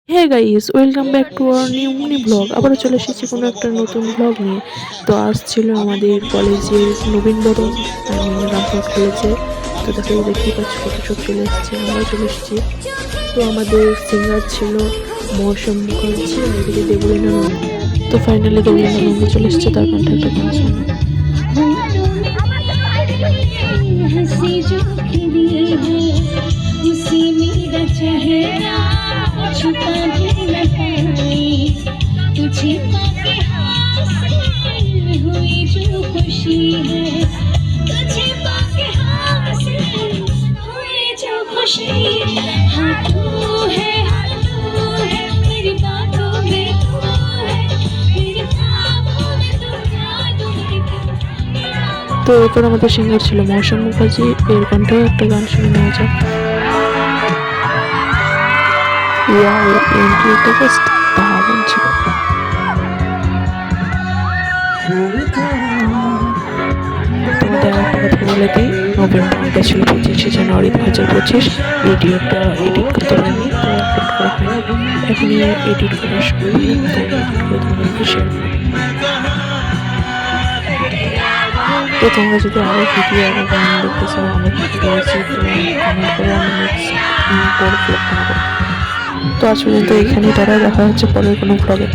Hey guys, welcome back to our new mini blog. আবারও চলে এসেছি কোনো একটা নতুন ব্লগ নিয়ে। তো আজ ছিল আমাদের কলেজের নবীনবরণ, রামপুরহাট কলেজে। তো দেখতেই পাচ্ছি কত সব চলে এসেছে, আমরা চলে এসেছি। তো আমাদের সিঙ্গার ছিল মৌসুম মুখার্জি আর এদিকে দেবলীনা নন্দী। তো ফাইনালি দেবলীনা নন্দী চলে এসেছে, তার কণ্ঠে একটা গান শুনে। छुपा भी न पाई तुझे पाके हासिल हुई जो खुशी है तुझे पाके हासिल हुई जो खुशी हाँ तू है मेरी बातों में तू है मेरे ख्वाबों में तू यादों में तू। তো এরপর আমাদের সিঙ্গার ছিল মৌসুম মুখার্জি, এর কণ্ঠেও একটা গান শুনে নেওয়া যাক। ওয়াও, এন্ট্রিটা জাস্ট দারুণ ছিল। তোমাদের একটা কথা বলে দিই, নভেম্বরটা ছিল 25শে জানুয়ারি 2025। ভিডিওটা এডিট করতে পারিনি, তো আপলোড করা হয়নি। এখনই এডিট করার সময়, তো এডিট করে তোমাদেরকে শেয়ার করব। তো তোমরা যদি আরও ভিডিও আরও গান দেখতে চাও, অনেক পেয়েছি, তো কমেন্ট করে আমি নেক্সট বড় ব্লগ বানাবো। তো আজ পর্যন্ত এখানেই, তারা দেখা হচ্ছে পরের কোনো ব্লগে।